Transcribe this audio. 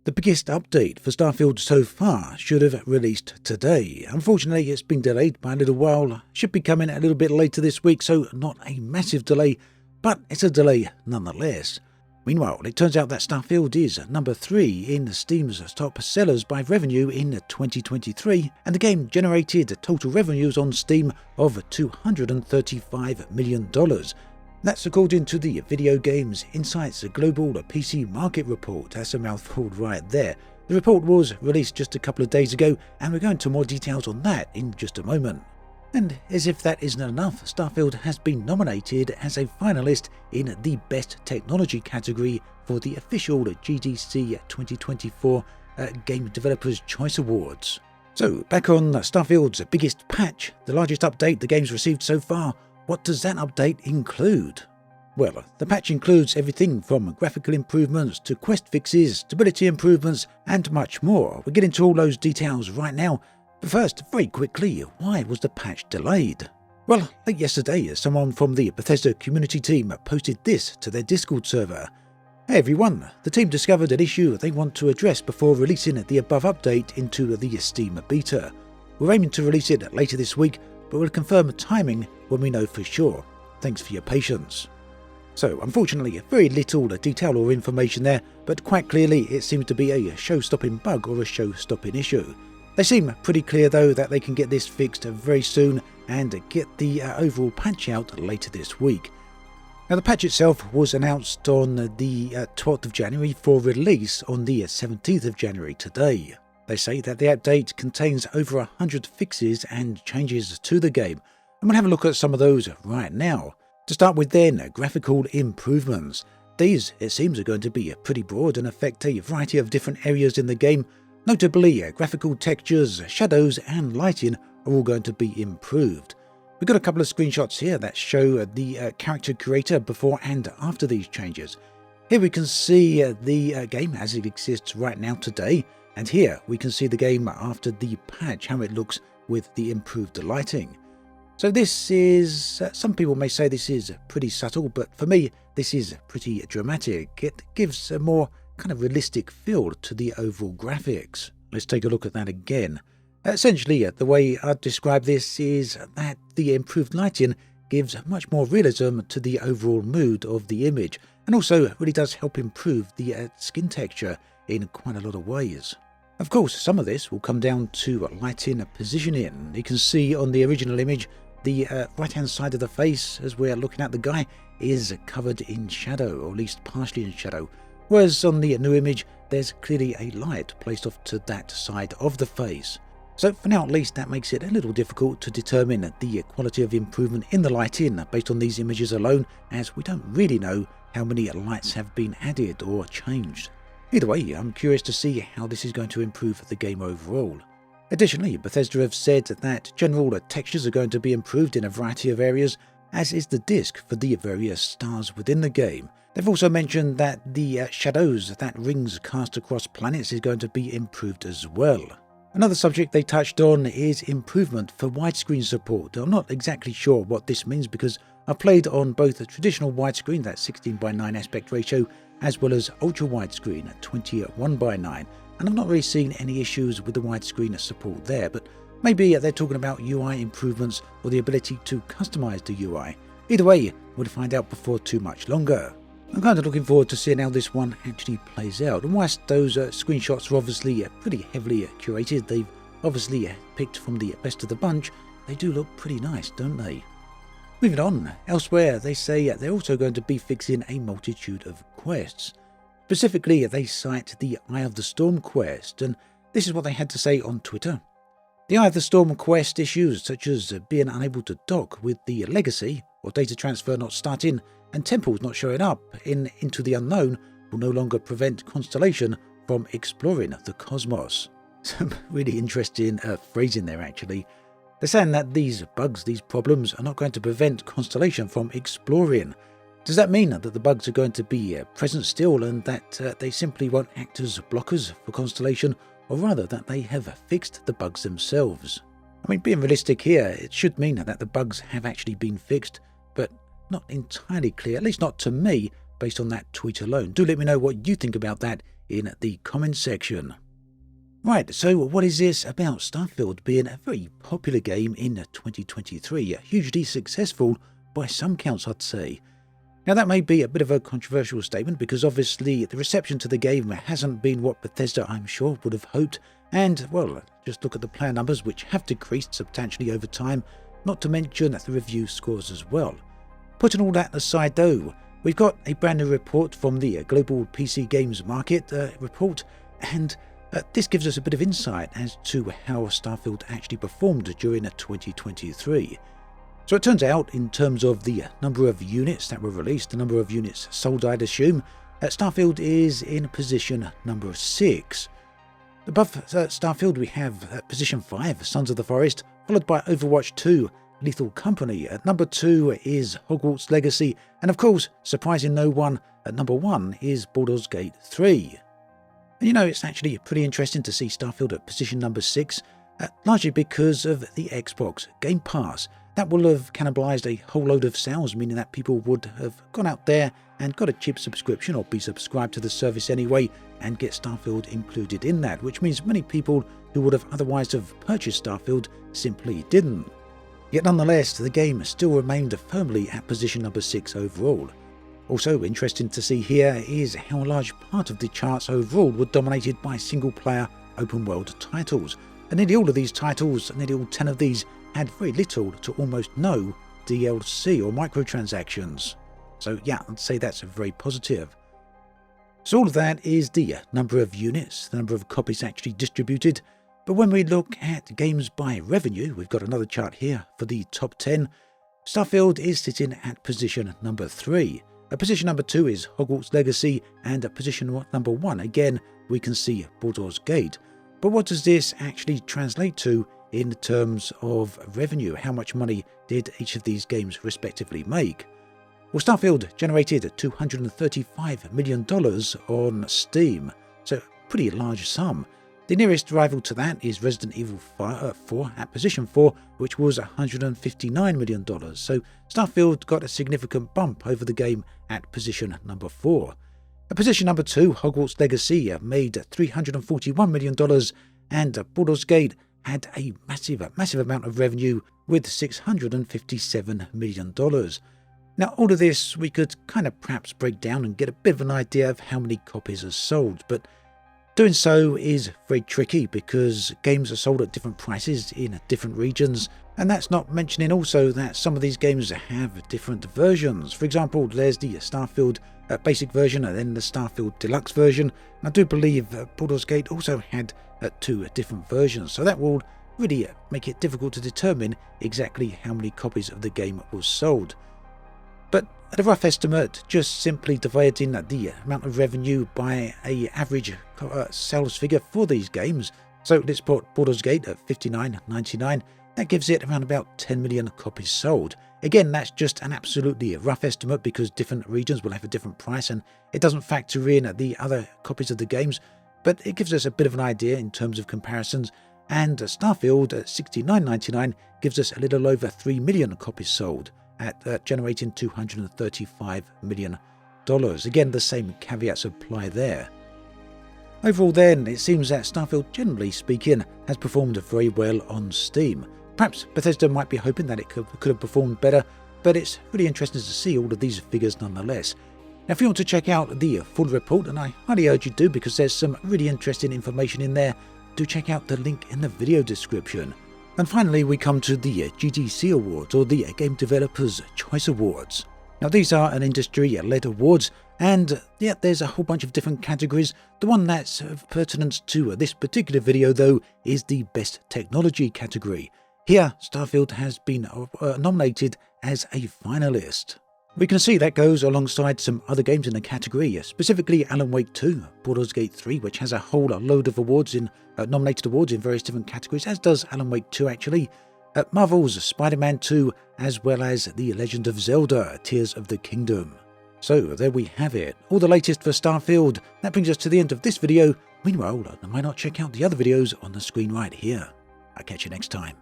The biggest update for Starfield so far should have released today. Unfortunately, it's been delayed by a little while. Should be coming a little bit later this week, so not a massive delay, but it's a delay nonetheless. Meanwhile, it turns out that Starfield is number 3 in Steam's top sellers by revenue in 2023, and the game generated total revenues on Steam of $235 million. That's according to the Video Games Insights Global PC Market Report. That's a mouthful right there. The report was released just a couple of days ago, and we'll go into more details on that in just a moment. And as if that isn't enough, Starfield has been nominated as a finalist in the Best Technology category for the official GDC 2024 Game Developers' Choice Awards. So, back on Starfield's biggest patch, the largest update the game's received so far. What does that update include? Well, the patch includes everything from graphical improvements to quest fixes, stability improvements, and much more. We'll get into all those details right now. But first, very quickly, why was the patch delayed? Well, late yesterday, someone from the Bethesda community team posted this to their Discord server. Hey everyone, the team discovered an issue they want to address before releasing the above update into the Steam beta. We're aiming to release it later this week, but we'll confirm timing when we know for sure. Thanks for your patience. So, unfortunately, very little detail or information there, but quite clearly it seems to be a show-stopping bug or a show-stopping issue. They seem pretty clear though that they can get this fixed very soon and get the overall patch out later this week. Now, the patch itself was announced on the 12th of January for release on the 17th of January today. They say that the update contains over 100 fixes and changes to the game, and we'll have a look at some of those right now. To start with then, graphical improvements. These, it seems, are going to be pretty broad and affect a variety of different areas in the game. Notably, graphical textures, shadows and lighting are all going to be improved. We've got a couple of screenshots here that show the character creator before and after these changes. Here we can see the game as it exists right now today, and here we can see the game after the patch, how it looks with the improved lighting. So this is, some people may say this is pretty subtle, but for me this is pretty dramatic. It gives a more kind of realistic feel to the overall graphics. Let's take a look at that again. Essentially, the way I'd describe this is that the improved lighting gives much more realism to the overall mood of the image, and also really does help improve the skin texture in quite a lot of ways. Of course, some of this will come down to lighting positioning. You can see on the original image, the right-hand side of the face, as we're looking at the guy, is covered in shadow, or at least partially in shadow. Whereas on the new image, there's clearly a light placed off to that side of the face. So for now at least, that makes it a little difficult to determine the quality of improvement in the lighting based on these images alone, as we don't really know how many lights have been added or changed. Either way, I'm curious to see how this is going to improve the game overall. Additionally, Bethesda have said that general textures are going to be improved in a variety of areas, as is the disc for the various stars within the game. They've also mentioned that the shadows that rings cast across planets is going to be improved as well. Another subject they touched on is improvement for widescreen support. I'm not exactly sure what this means because I've played on both a traditional widescreen, that's 16:9 aspect ratio, as well as ultra widescreen at 21:9, and I've not really seen any issues with the widescreen support there, but maybe they're talking about UI improvements or the ability to customize the UI. Either way, we'll find out before too much longer. I'm kind of looking forward to seeing how this one actually plays out, and whilst those screenshots are obviously pretty heavily curated, they've obviously picked from the best of the bunch, they do look pretty nice, don't they? Moving on, elsewhere they say they're also going to be fixing a multitude of quests. Specifically, they cite the Eye of the Storm quest, and this is what they had to say on Twitter. The Eye of the Storm quest issues such as being unable to dock with the Legacy, or data transfer not starting, and temples not showing up in Into the Unknown will no longer prevent Constellation from exploring the cosmos. Some really interesting phrasing there actually. They're saying that these bugs, these problems, are not going to prevent Constellation from exploring. Does that mean that the bugs are going to be present still and that they simply won't act as blockers for Constellation, or rather that they have fixed the bugs themselves? I mean, being realistic here, it should mean that the bugs have actually been fixed, but not entirely clear, at least not to me, based on that tweet alone. Do let me know what you think about that in the comments section. Right, so what is this about Starfield being a very popular game in 2023, hugely successful by some counts, I'd say. Now that may be a bit of a controversial statement because obviously the reception to the game hasn't been what Bethesda, I'm sure, would have hoped, and, well, just look at the player numbers which have decreased substantially over time, not to mention the review scores as well. Putting all that aside though, we've got a brand new report from the Global PC Games Market report, and this gives us a bit of insight as to how Starfield actually performed during 2023. So it turns out, in terms of the number of units that were released, the number of units sold, I'd assume, Starfield is in position number 6. Above Starfield we have position 5, Sons of the Forest, followed by Overwatch 2, Lethal Company. At number 2 is Hogwarts Legacy, and of course, surprising no one, at number 1 is Baldur's Gate 3. And you know, it's actually pretty interesting to see Starfield at position number 6, largely because of the Xbox Game Pass. That will have cannibalized a whole load of sales, meaning that people would have gone out there and got a cheap subscription or be subscribed to the service anyway and get Starfield included in that, which means many people who would have otherwise have purchased Starfield simply didn't. Yet nonetheless, the game still remained firmly at position number 6 overall. Also interesting to see here is how a large part of the charts overall were dominated by single-player open-world titles, and nearly all of these titles, nearly all 10 of these, had very little to almost no DLC or microtransactions. So yeah, I'd say that's very positive. So all of that is the number of units, the number of copies actually distributed, but when we look at games by revenue, we've got another chart here for the top 10. Starfield is sitting at position number 3. At position number 2 is Hogwarts Legacy, and at position number 1, again, we can see Baldur's Gate. But what does this actually translate to in terms of revenue? How much money did each of these games respectively make? Well, Starfield generated $235 million on Steam, so a pretty large sum. The nearest rival to that is Resident Evil 4 at position 4, which was $159 million, so Starfield got a significant bump over the game at position number 4. At position number 2, Hogwarts Legacy made $341 million, and Baldur's Gate had a massive amount of revenue with $657 million. Now, all of this we could kind of perhaps break down and get a bit of an idea of how many copies are sold, but doing so is very tricky because games are sold at different prices in different regions, and that's not mentioning also that some of these games have different versions. For example, there's the Starfield basic version and then the Starfield Deluxe version. And I do believe Baldur's Gate also had 2 different versions, so that will really make it difficult to determine exactly how many copies of the game was sold. But at a rough estimate, just simply dividing the amount of revenue by an average sales figure for these games, so let's put Baldur's Gate at $59.99, that gives it around about 10 million copies sold. Again, that's just an absolutely rough estimate because different regions will have a different price and it doesn't factor in the other copies of the games, but it gives us a bit of an idea in terms of comparisons. And Starfield at $69.99 gives us a little over 3 million copies sold, at generating $235 million. Again, the same caveats apply there. Overall then, it seems that Starfield, generally speaking, has performed very well on Steam. Perhaps Bethesda might be hoping that it could have performed better, but it's really interesting to see all of these figures nonetheless. Now, if you want to check out the full report, and I highly urge you to because there's some really interesting information in there, do check out the link in the video description. And finally, we come to the GDC Awards, or the Game Developers' Choice Awards. Now, these are an industry-led awards, and yeah, there's a whole bunch of different categories. The one that's of pertinence to this particular video, though, is the Best Technology category. Here, Starfield has been nominated as a finalist. We can see that goes alongside some other games in the category, specifically Alan Wake 2, Baldur's Gate 3, which has a whole load of awards nominated awards in various different categories, as does Alan Wake 2 actually, Marvel's Spider-Man 2, as well as The Legend of Zelda, Tears of the Kingdom. So there we have it, all the latest for Starfield. That brings us to the end of this video. Meanwhile, why not check out the other videos on the screen right here. I'll catch you next time.